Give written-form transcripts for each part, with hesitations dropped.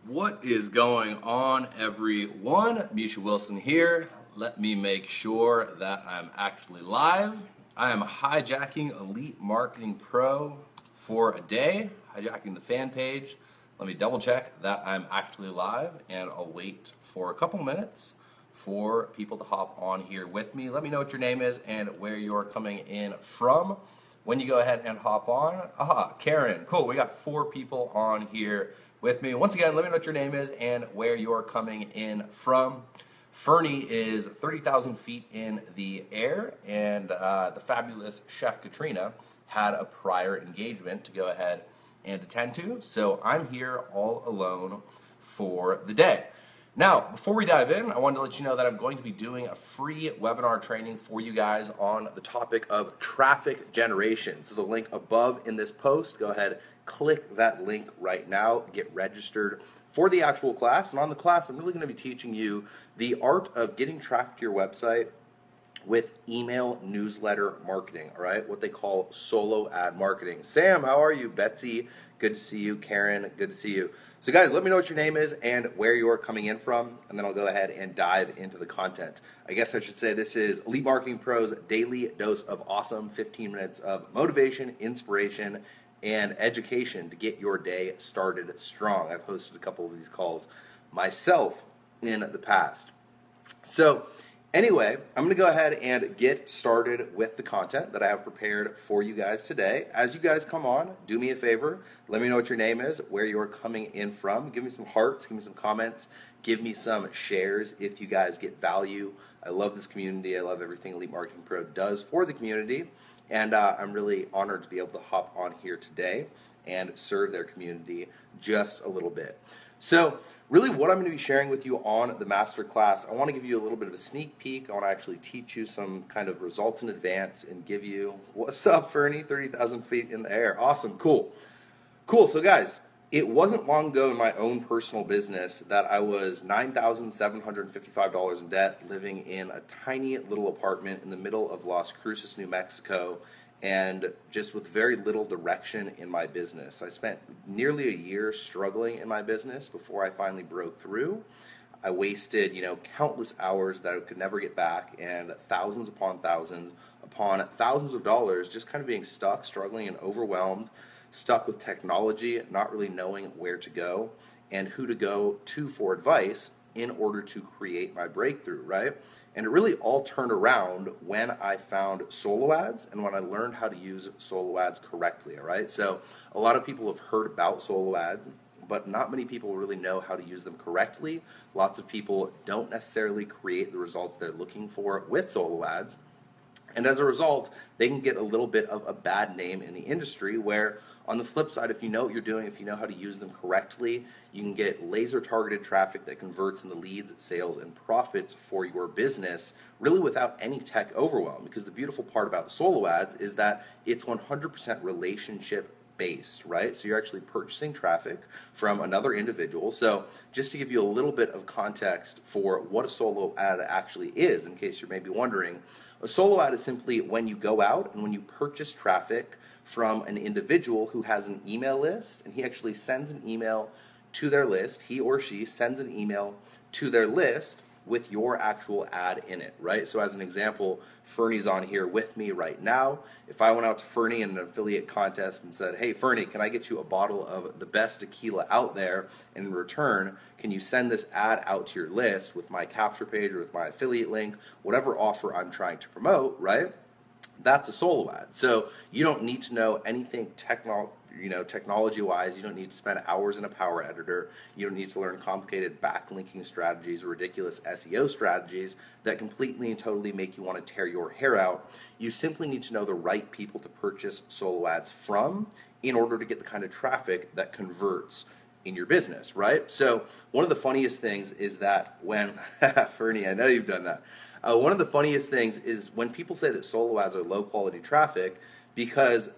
What is going on, everyone? Mishal Wilson here. Let me make sure that I'm actually live. I am hijacking Elite Marketing Pro for a day, hijacking the fan page. Let me double check that I'm actually live, and I'll wait for a couple minutes for people to hop on here with me. Let me know what your name is and where you're coming in from. When you go ahead and hop on, Karen, cool, we got 4 people on here with me. Once again, let me know what your name is and where you're coming in from. Fernie is 30,000 feet in the air, and the fabulous Chef Katrina had a prior engagement to go ahead and attend to, so I'm here all alone for the day. Now, before we dive in, I wanted to let you know that I'm going to be doing a free webinar training for you guys on the topic of traffic generation. So the link above in this post, go ahead, click that link right now, get registered for the actual class. And on the class, I'm really going to be teaching you the art of getting traffic to your website with email newsletter marketing, all right? What they call solo ad marketing. Sam, how are you? Betsy, good to see you. Karen, good to see you. So guys, let me know what your name is and where you're coming in from, and then I'll go ahead and dive into the content. I guess I should say this is Elite Marketing Pro's daily dose of awesome, 15 minutes of motivation, inspiration, and education to get your day started strong. I've hosted a couple of these calls myself in the past. So anyway, I'm going to go ahead and get started with the content that I have prepared for you guys today. As you guys come on, do me a favor. Let me know what your name is, where you're coming in from. Give me some hearts, give me some comments, give me some shares if you guys get value. I love this community. I love everything Elite Marketing Pro does for the community. And I'm really honored to be able to hop on here today and serve their community just a little bit. So really what I'm going to be sharing with you on the masterclass, I want to give you a little bit of a sneak peek. I want to actually teach you some kind of results in advance and give you, what's up, Fernie? 30,000 feet in the air. Awesome, cool. Cool, so guys, it wasn't long ago in my own personal business that I was $9,755 in debt, living in a tiny little apartment in the middle of Las Cruces, New Mexico, and just with very little direction in my business. I spent nearly a year struggling in my business before I finally broke through. I wasted, countless hours that I could never get back, and thousands upon thousands of dollars just kind of being stuck, struggling, and overwhelmed, stuck with technology, not really knowing where to go and who to go to for advice in order to create my breakthrough, right? And it really all turned around when I found solo ads and when I learned how to use solo ads correctly, all right? So a lot of people have heard about solo ads, but not many people really know how to use them correctly. Lots of people don't necessarily create the results they're looking for with solo ads. And as a result, they can get a little bit of a bad name in the industry, where on the flip side, if you know what you're doing, if you know how to use them correctly, you can get laser targeted traffic that converts into leads, sales, and profits for your business, really without any tech overwhelm. Because the beautiful part about solo ads is that it's 100% relationship based, right? So you're actually purchasing traffic from another individual. So just to give you a little bit of context for what a solo ad actually is, in case you're maybe wondering, a solo ad is simply when you go out and when you purchase traffic from an individual who has an email list, and he actually sends an email to their list, he or she sends an email to their list with your actual ad in it, right? So as an example, Fernie's on here with me right now. If I went out to Fernie in an affiliate contest and said, hey Fernie, can I get you a bottle of the best tequila out there, and in return, can you send this ad out to your list with my capture page or with my affiliate link, whatever offer I'm trying to promote, right? That's a solo ad. So you don't need to know anything technology-wise. You don't need to spend hours in a Power Editor. You don't need to learn complicated backlinking strategies or ridiculous SEO strategies that completely and totally make you want to tear your hair out. You simply need to know the right people to purchase solo ads from in order to get the kind of traffic that converts in your business, right? So one of the funniest things is that when, Fernie, I know you've done that. One of the funniest things is when people say that solo ads are low quality traffic, because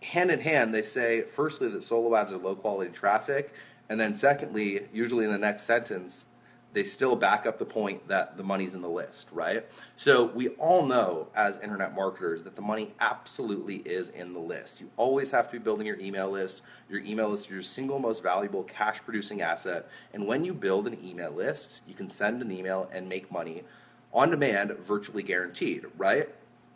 hand in hand they say firstly that solo ads are low quality traffic, and then secondly, usually in the next sentence, they still back up the point that the money's in the list, right? So we all know as internet marketers that the money absolutely is in the list. You always have to be building your email list. Your email list is your single most valuable cash producing asset. And when you build an email list, you can send an email and make money on demand, virtually guaranteed, right?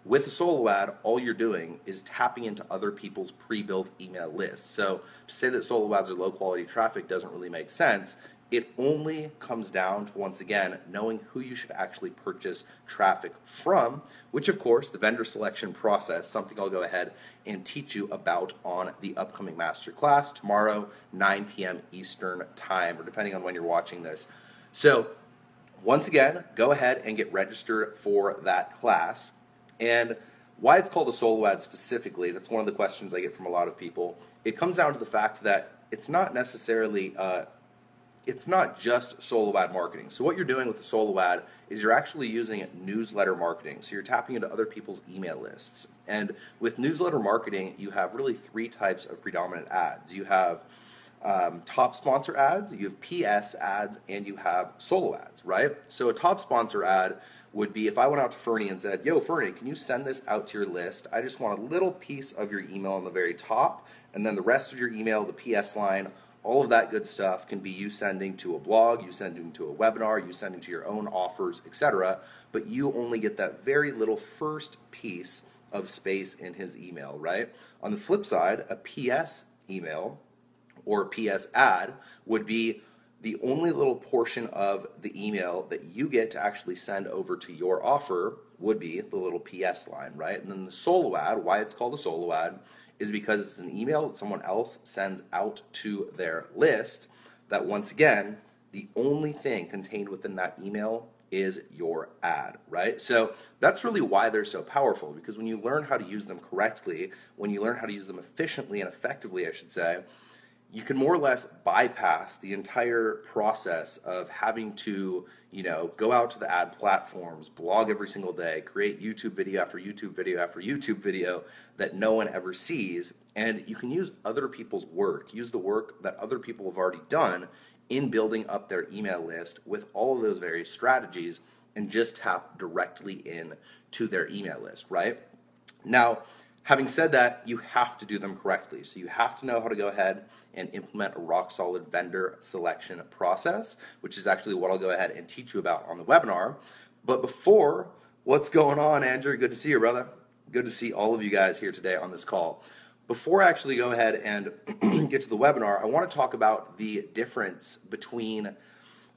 With a solo ad, all you're doing is tapping into other people's pre-built email lists. So to say that solo ads are low quality traffic doesn't really make sense. It only comes down to, once again, knowing who you should actually purchase traffic from, which of course the vendor selection process, something I'll go ahead and teach you about on the upcoming masterclass tomorrow, 9 p.m. Eastern time, or depending on when you're watching this. So once again, go ahead and get registered for that class. And why it's called a solo ad specifically, that's one of the questions I get from a lot of people. It comes down to the fact that it's not necessarily, it's not just solo ad marketing. So what you're doing with a solo ad is you're actually using newsletter marketing. So you're tapping into other people's email lists. And with newsletter marketing, you have really three types of predominant ads. You have top sponsor ads, you have PS ads, and you have solo ads, right? So a top sponsor ad would be if I went out to Fernie and said, yo, Fernie, can you send this out to your list? I just want a little piece of your email on the very top, and then the rest of your email, the PS line, all of that good stuff can be you sending to a blog, you sending to a webinar, you sending to your own offers, etc. But you only get that very little first piece of space in his email, right? On the flip side, a PS email or PS ad would be the only little portion of the email that you get to actually send over to your offer would be the little PS line, right? And then the solo ad, why it's called a solo ad, is because it's an email that someone else sends out to their list that, once again, the only thing contained within that email is your ad, right? So that's really why they're so powerful, because when you learn how to use them correctly, when you learn how to use them efficiently and effectively, I should say, you can more or less bypass the entire process of having to, go out to the ad platforms, blog every single day, create YouTube video after YouTube video after YouTube video that no one ever sees. And you can use other people's work, use the work that other people have already done in building up their email list with all of those various strategies and just tap directly in to their email list, right? Now, having said that, you have to do them correctly. So you have to know how to go ahead and implement a rock-solid vendor selection process, which is actually what I'll go ahead and teach you about on the webinar. But before, what's going on, Andrew? Good to see you, brother. Good to see all of you guys here today on this call. Before I actually go ahead and get to the webinar, I want to talk about the difference between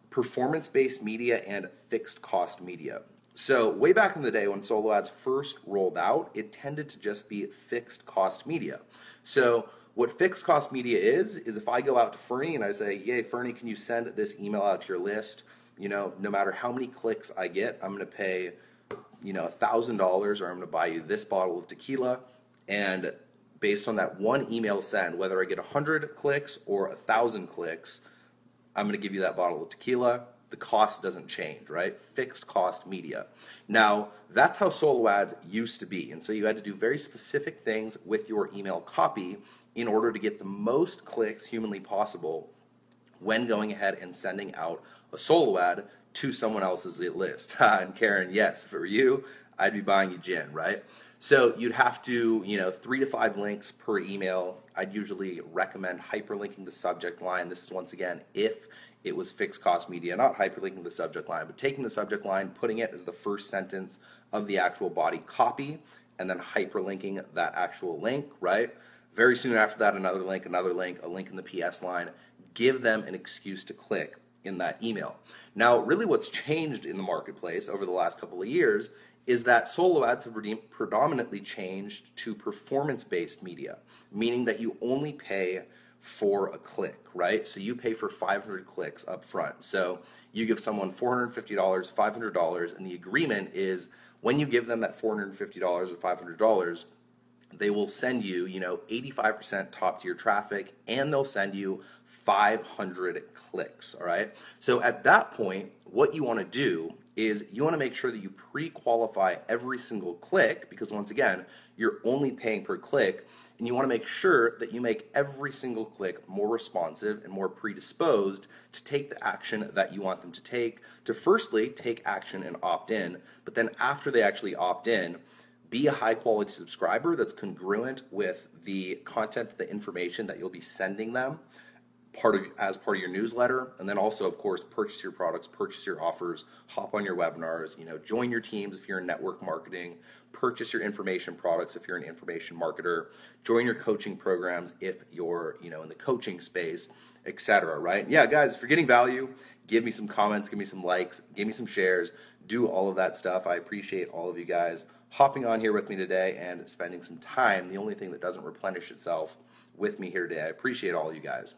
performance-based media and fixed-cost media. So way back in the day when solo ads first rolled out, it tended to just be fixed cost media. So what fixed cost media is if I go out to Fernie and I say, yay, Fernie, can you send this email out to your list? No matter how many clicks I get, I'm going to pay, $1,000, or I'm going to buy you this bottle of tequila. And based on that one email send, whether I get 100 clicks or 1,000 clicks, I'm going to give you that bottle of tequila. The cost doesn't change, right? Fixed cost media. Now, that's how solo ads used to be. And so you had to do very specific things with your email copy in order to get the most clicks humanly possible when going ahead and sending out a solo ad to someone else's list. And Karen, yes, if it were you, I'd be buying you gin, right? So you'd have to, 3 to 5 links per email. I'd usually recommend hyperlinking the subject line. This is, once again, if it was fixed cost media, not hyperlinking the subject line, but taking the subject line, putting it as the first sentence of the actual body copy, and then hyperlinking that actual link, right? Very soon after that, another link, a link in the PS line. Give them an excuse to click in that email. Now, really what's changed in the marketplace over the last couple of years is that solo ads have predominantly changed to performance-based media, meaning that you only pay for a click, right? So you pay for 500 clicks up front. So you give someone $450, $500, and the agreement is when you give them that $450 or $500, they will send you, 85% top tier traffic, and they'll send you 500 clicks, all right? So at that point, what you want to do is you want to make sure that you pre-qualify every single click, because once again, you're only paying per click, and you want to make sure that you make every single click more responsive and more predisposed to take the action that you want them to take, to firstly take action and opt in, but then after they actually opt in, be a high quality subscriber that's congruent with the content, the information that you'll be sending them as part of your newsletter, and then also, of course, purchase your products, purchase your offers, hop on your webinars, join your teams if you're in network marketing, purchase your information products if you're an information marketer, join your coaching programs if you're, in the coaching space, etc. Right? Yeah, guys, if you're getting value, give me some comments, give me some likes, give me some shares, do all of that stuff. I appreciate all of you guys hopping on here with me today and spending some time. The only thing that doesn't replenish itself with me here today. I appreciate all of you guys.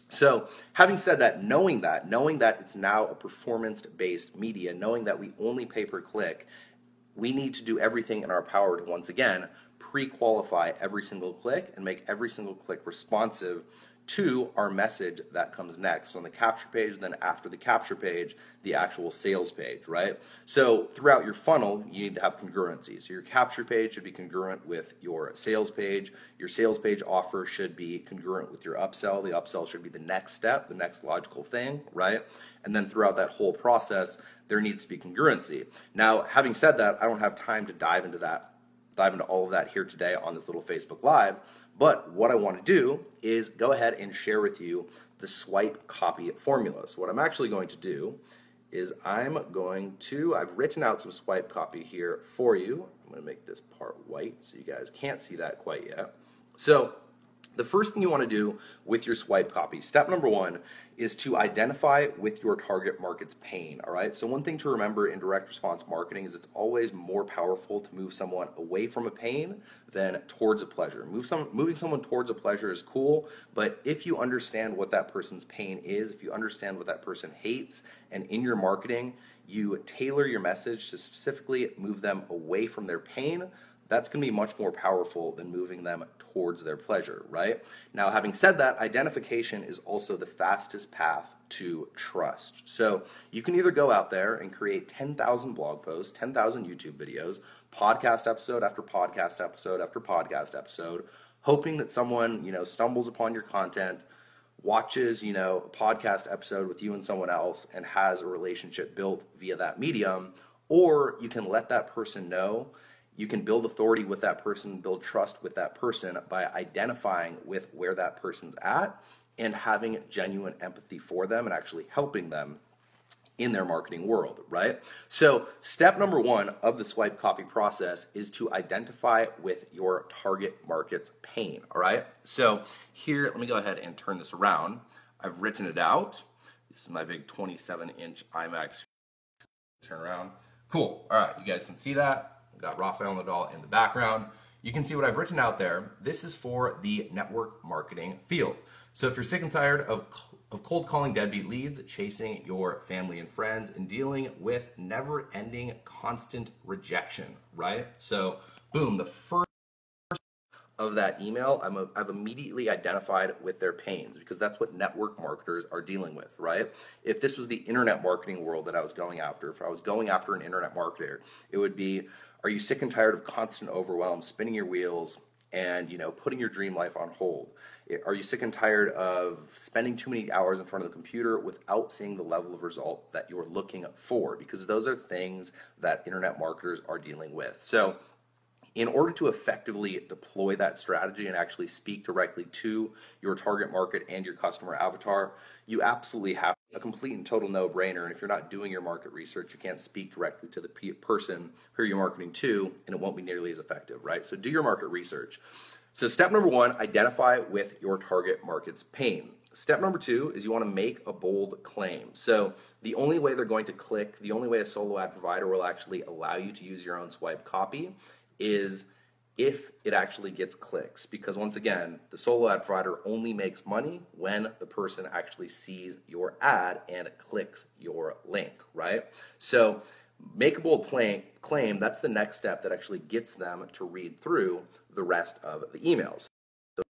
So having said that, knowing that it's now a performance-based media, knowing that we only pay per click, we need to do everything in our power to, once again, pre-qualify every single click and make every single click responsive to our message that comes next on the capture page, then after the capture page, the actual sales page, right? So throughout your funnel, you need to have congruency. So your capture page should be congruent with your sales page offer should be congruent with your upsell. The upsell should be the next step, the next logical thing, right? And then throughout that whole process, there needs to be congruency. Now, having said that, I don't have time to dive into all of that here today on this little Facebook Live, but what I want to do is go ahead and share with you the swipe copy formula. So what I'm actually going to do is I've written out some swipe copy here for you. I'm going to make this part white so you guys can't see that quite yet. So the first thing you want to do with your swipe copy, step number one, is to identify with your target market's pain, all right? So one thing to remember in direct response marketing is it's always more powerful to move someone away from a pain than towards a pleasure. Moving someone towards a pleasure is cool, but if you understand what that person's pain is, if you understand what that person hates, and in your marketing, you tailor your message to specifically move them away from their pain, that's going to be much more powerful than moving them towards their pleasure, right? Now, having said that, identification is also the fastest path to trust. So you can either go out there and create 10,000 blog posts, 10,000 YouTube videos, podcast episode after podcast episode after podcast episode, hoping that someone, stumbles upon your content, watches, a podcast episode with you and someone else and has a relationship built via that medium, or you can let that person know. You can build authority with that person, build trust with that person by identifying with where that person's at and having genuine empathy for them and actually helping them in their marketing world, right? So step number one of the swipe copy process is to identify with your target market's pain, all right? So here, let me go ahead and turn this around. I've written it out. This is my big 27-inch IMAX. Turn around. Cool. All right, you guys can see that. Got Rafael Nadal in the background. You can see what I've written out there. This is for the network marketing field. So if you're sick and tired of cold calling deadbeat leads, chasing your family and friends, and dealing with never-ending constant rejection, right? So boom, the first of that email, I've immediately identified with their pains because that's what network marketers are dealing with, right? If this was the internet marketing world that I was going after, if I was going after an internet marketer, it would be, are you sick and tired of constant overwhelm, spinning your wheels, and putting your dream life on hold? Are you sick and tired of spending too many hours in front of the computer without seeing the level of result that you're looking for? Because those are things that internet marketers are dealing with. So in order to effectively deploy that strategy and actually speak directly to your target market and your customer avatar, you absolutely have a complete and total no-brainer. And if you're not doing your market research, you can't speak directly to the person who you're marketing to, and it won't be nearly as effective, right? So do your market research. So step number one, identify with your target market's pain. Step number two is you want to make a bold claim. So the only way they're going to click, the only way a solo ad provider will actually allow you to use your own swipe copy is if it actually gets clicks. Because once again, the solo ad provider only makes money when the person actually sees your ad and clicks your link, right? So make a bold claim, that's the next step that actually gets them to read through the rest of the emails. So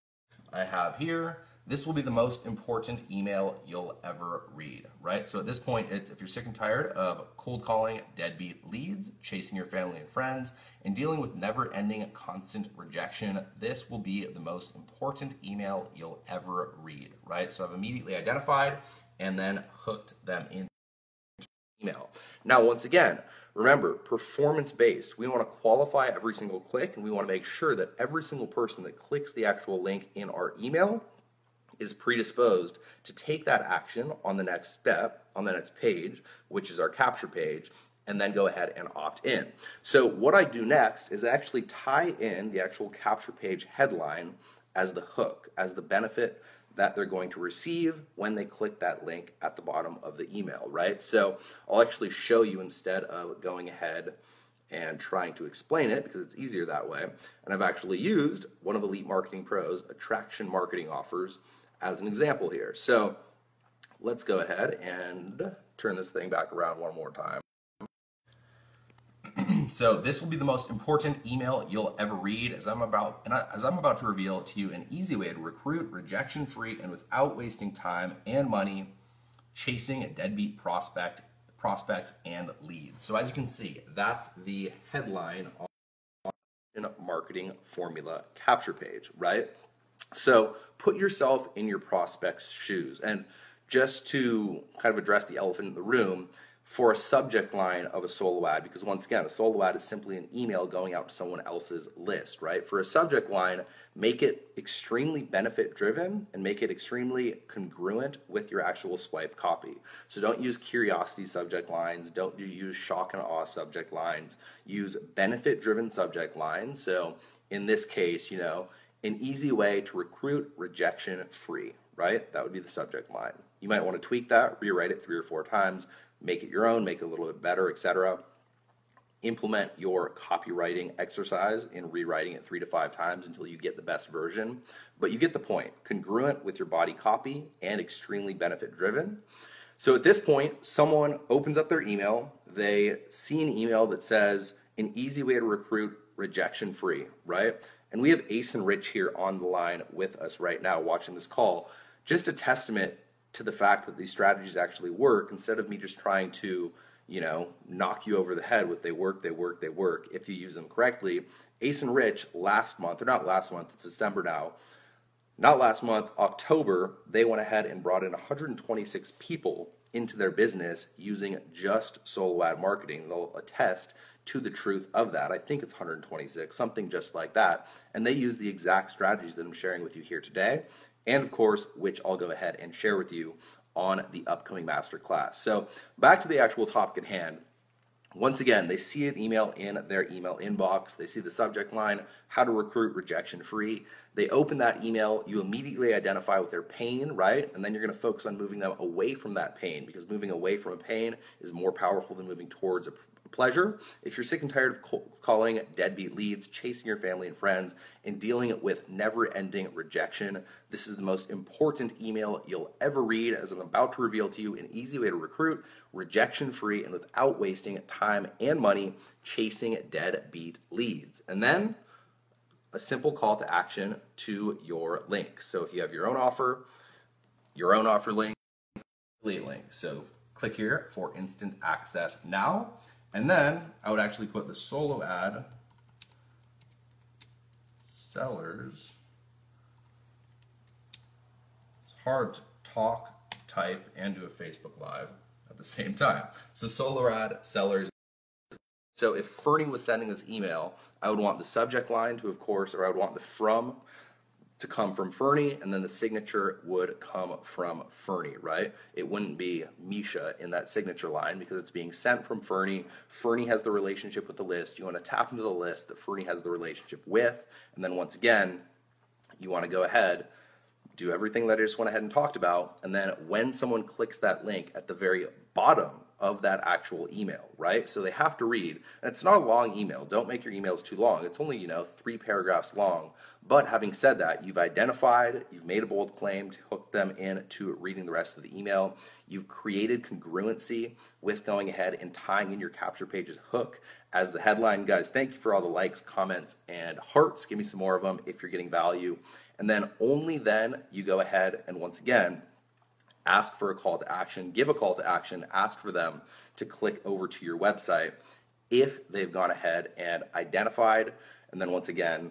I have here this will be the most important email you'll ever read, right? So at this point, it's if you're sick and tired of cold calling deadbeat leads, chasing your family and friends, and dealing with never-ending constant rejection, this will be the most important email you'll ever read, right? So I've immediately identified and then hooked them into email. Now, once again, remember, performance-based. We want to qualify every single click, and we want to make sure that every single person that clicks the actual link in our email is predisposed to take that action on the next step, on the next page, which is our capture page, and then go ahead and opt in. So what I do next is actually tie in the actual capture page headline as the hook, as the benefit that they're going to receive when they click that link at the bottom of the email, right? So I'll actually show you instead of going ahead and trying to explain it, because it's easier that way. And I've actually used one of Elite Marketing Pro's attraction marketing offers as an example here. So let's go ahead and turn this thing back around one more time. So this will be the most important email you'll ever read, as I'm about to reveal to you an easy way to recruit rejection-free and without wasting time and money chasing a deadbeat prospects and leads. So as you can see, that's the headline on marketing formula capture page, right? So put yourself in your prospect's shoes, and just to kind of address the elephant in the room, for a subject line of a solo ad, because once again, a solo ad is simply an email going out to someone else's list, right? For a subject line, make it extremely benefit driven and make it extremely congruent with your actual swipe copy. So don't use curiosity subject lines, don't use shock and awe subject lines, use benefit driven subject lines. So in this case, an easy way to recruit rejection free, right? That would be the subject line. You might want to tweak that, rewrite it 3 or 4 times, make it your own, make it a little bit better, etc. Implement your copywriting exercise in rewriting it 3 to 5 times until you get the best version. But you get the point. Congruent with your body copy and extremely benefit driven. So at this point, someone opens up their email, they see an email that says an easy way to recruit rejection free, right? And we have Ace and Rich here on the line with us right now watching this call. Just a testament to the fact that these strategies actually work, instead of me just trying to, knock you over the head with they work if you use them correctly. Ace and Rich last month, or not last month, it's December now, not last month, October, they went ahead and brought in 126 people into their business using just solo ad marketing. They'll attest to the truth of that. I think it's 126, something just like that. And they use the exact strategies that I'm sharing with you here today, and of course, which I'll go ahead and share with you on the upcoming masterclass. So back to the actual topic at hand. Once again, they see an email in their email inbox. They see the subject line, how to recruit rejection free. They open that email. You immediately identify with their pain, right? And then you're going to focus on moving them away from that pain, because moving away from a pain is more powerful than moving towards a pleasure. If you're sick and tired of calling deadbeat leads, chasing your family and friends, and dealing with never-ending rejection, this is the most important email you'll ever read, as I'm about to reveal to you an easy way to recruit rejection-free and without wasting time and money chasing deadbeat leads. And then a simple call to action to your link. So if you have your own offer link, affiliate link. So click here for instant access now. And then I would actually put the solo ad sellers. It's hard to talk, type, and do a Facebook Live at the same time. So solo ad sellers. So if Fernie was sending this email, I would want the subject line to, of course, or I would want the from to come from Fernie, and then the signature would come from Fernie, right? It wouldn't be Misha in that signature line because it's being sent from Fernie. Fernie has the relationship with the list. You want to tap into the list that Fernie has the relationship with, and then once again, you want to go ahead, do everything that I just went ahead and talked about, and then when someone clicks that link at the very bottom of that actual email, right? So they have to read. And it's not a long email. Don't make your emails too long. It's only, 3 paragraphs long. But having said that, you've identified, you've made a bold claim to hook them into reading the rest of the email. You've created congruency with going ahead and tying in your capture page's hook as the headline. Guys, thank you for all the likes, comments, and hearts. Give me some more of them if you're getting value. And then only then you go ahead and once again, ask for a call to action, give a call to action, ask for them to click over to your website if they've gone ahead and identified, and then once again,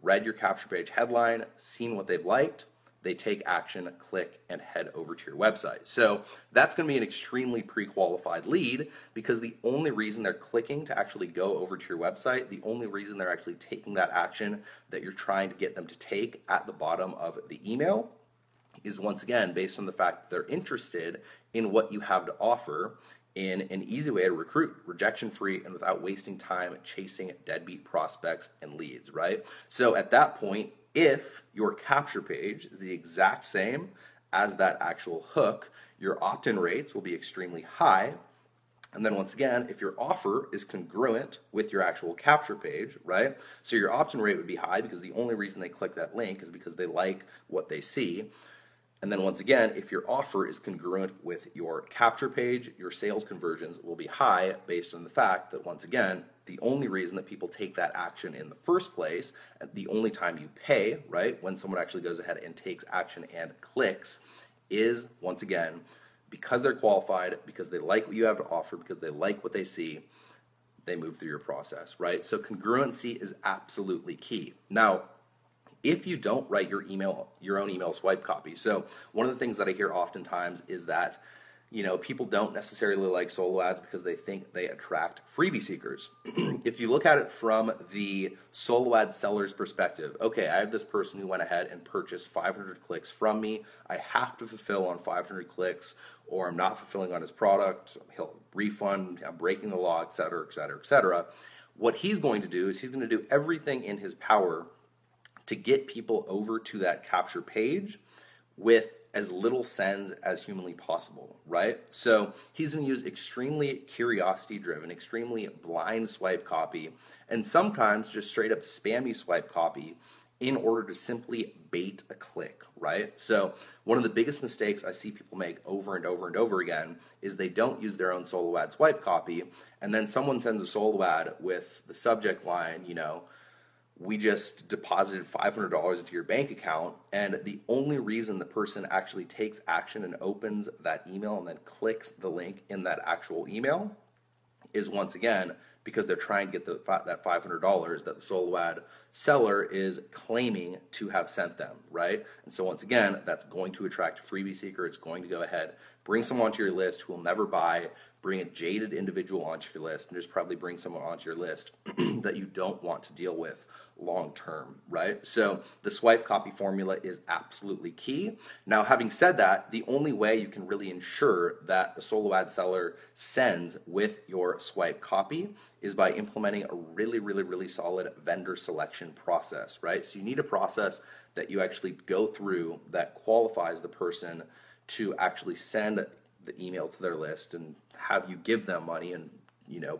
read your capture page headline, seen what they've liked, they take action, click, and head over to your website. So that's going to be an extremely pre-qualified lead because the only reason they're clicking to actually go over to your website, the only reason they're actually taking that action that you're trying to get them to take at the bottom of the email is once again based on the fact that they're interested in what you have to offer in an easy way to recruit, rejection-free, and without wasting time chasing deadbeat prospects and leads, right? So at that point, if your capture page is the exact same as that actual hook, your opt-in rates will be extremely high. And then once again, if your offer is congruent with your actual capture page, right? So your opt-in rate would be high because the only reason they click that link is because they like what they see. And then once again, if your offer is congruent with your capture page, your sales conversions will be high based on the fact that once again, the only reason that people take that action in the first place, the only time you pay, right, when someone actually goes ahead and takes action and clicks is once again, because they're qualified, because they like what you have to offer, because they like what they see, they move through your process, right? So congruency is absolutely key. Now, if you don't write your own email swipe copy. So one of the things that I hear oftentimes is that, people don't necessarily like solo ads because they think they attract freebie seekers. If you look at it from the solo ad seller's perspective, okay, I have this person who went ahead and purchased 500 clicks from me. I have to fulfill on 500 clicks or I'm not fulfilling on his product. He'll refund, I'm breaking the law, et cetera, et cetera, et cetera. What he's going to do is he's going to do everything in his power to get people over to that capture page with as little sends as humanly possible, right? So he's going to use extremely curiosity-driven, extremely blind swipe copy, and sometimes just straight up spammy swipe copy in order to simply bait a click, right? So one of the biggest mistakes I see people make over and over and over again is they don't use their own solo ad swipe copy, and then someone sends a solo ad with the subject line, we just deposited $500 into your bank account, and the only reason the person actually takes action and opens that email and then clicks the link in that actual email is once again because they're trying to get that $500 that the solo ad seller is claiming to have sent them, right? And so once again, that's going to attract a freebie seeker. It's going to go ahead, bring someone onto your list who will never buy, bring a jaded individual onto your list, and just probably bring someone onto your list that you don't want to deal with long term, right? So the swipe copy formula is absolutely key. Now, having said that, the only way you can really ensure that the solo ad seller sends with your swipe copy is by implementing a really, really, really solid vendor selection process, right? So you need a process that you actually go through that qualifies the person to actually send the email to their list and have you give them money and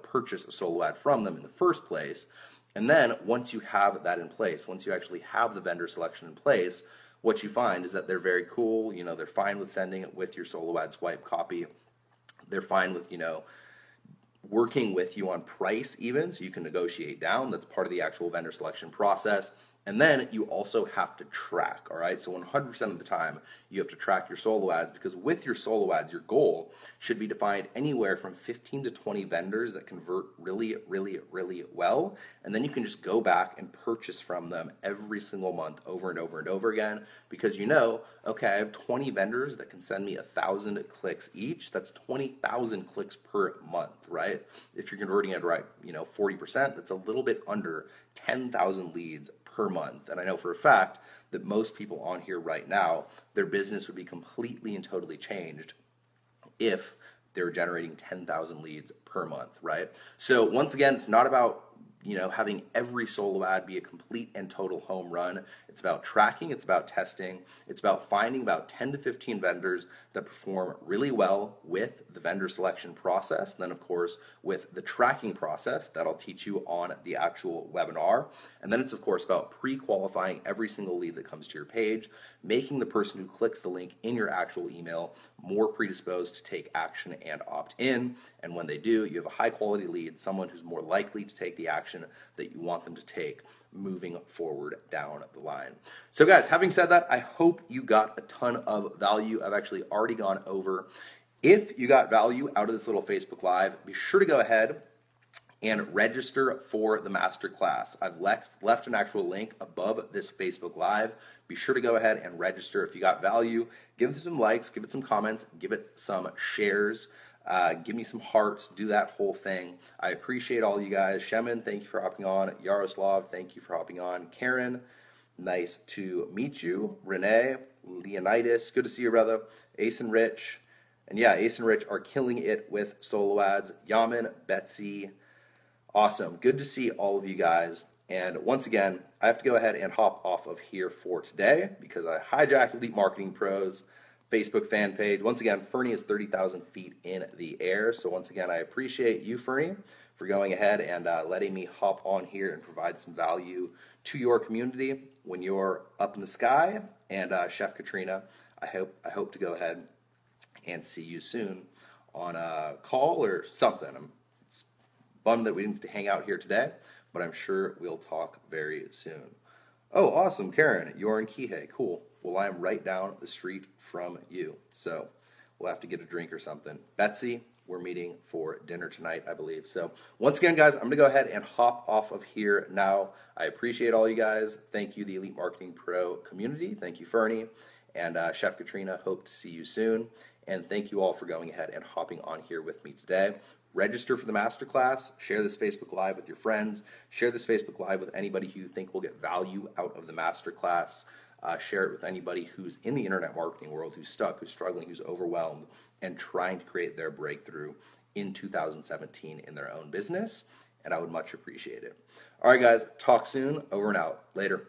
purchase a solo ad from them in the first place. And then once you have that in place, once you actually have the vendor selection in place, what you find is that they're very cool. They're fine with sending it with your solo ad swipe copy. They're fine with, working with you on price even, so you can negotiate down. That's part of the actual vendor selection process. And then you also have to track, all right? So 100% of the time, you have to track your solo ads because with your solo ads, your goal should be to find anywhere from 15 to 20 vendors that convert really, really, really well. And then you can just go back and purchase from them every single month over and over and over again because okay, I have 20 vendors that can send me 1,000 clicks each. That's 20,000 clicks per month, right? If you're converting it right, 40%, that's a little bit under 10,000 leads per month. And I know for a fact that most people on here right now, their business would be completely and totally changed if they're generating 10,000 leads per month, right? So once again, it's not about having every solo ad be a complete and total home run. It's about tracking, it's about testing, it's about finding about 10 to 15 vendors that perform really well with the vendor selection process. And then, of course, with the tracking process that I'll teach you on the actual webinar. And then it's, of course, about pre-qualifying every single lead that comes to your page, making the person who clicks the link in your actual email more predisposed to take action and opt in. And when they do, you have a high quality lead, someone who's more likely to take the action that you want them to take moving forward down the line. So guys, having said that, I hope you got a ton of value. I've actually already gone over. If you got value out of this little Facebook Live, be sure to go ahead and register for the masterclass. I've left an actual link above this Facebook Live. Be sure to go ahead and register if you got value. Give it some likes, give it some comments, give it some shares. Give me some hearts, do that whole thing. I appreciate all you guys. Shemin, thank you for hopping on. Yaroslav, thank you for hopping on. Karen, nice to meet you. Renee, Leonidas, good to see you, brother. Ace and Rich. And yeah, Ace and Rich are killing it with solo ads. Yaman, Betsy, awesome. Good to see all of you guys. And once again, I have to go ahead and hop off of here for today because I hijacked Elite Marketing Pros Facebook fan page. Once again, Fernie is 30,000 feet in the air. So once again, I appreciate you, Fernie, for going ahead and letting me hop on here and provide some value to your community when you're up in the sky. And Chef Katrina, I hope to go ahead and see you soon on a call or something. I'm bummed that we didn't get to hang out here today, but I'm sure we'll talk very soon. Oh, awesome, Karen, you're in Kihei, cool. Well, I am right down the street from you, so we'll have to get a drink or something. Betsy, we're meeting for dinner tonight, I believe. So once again, guys, I'm going to go ahead and hop off of here now. I appreciate all you guys. Thank you, the Elite Marketing Pro community. Thank you, Fernie. And Chef Katrina, hope to see you soon. And thank you all for going ahead and hopping on here with me today. Register for the masterclass. Share this Facebook Live with your friends. Share this Facebook Live with anybody who you think will get value out of the masterclass. Share it with anybody who's in the internet marketing world, who's stuck, who's struggling, who's overwhelmed, and trying to create their breakthrough in 2017 in their own business. And I would much appreciate it. All right, guys, talk soon. Over and out. Later.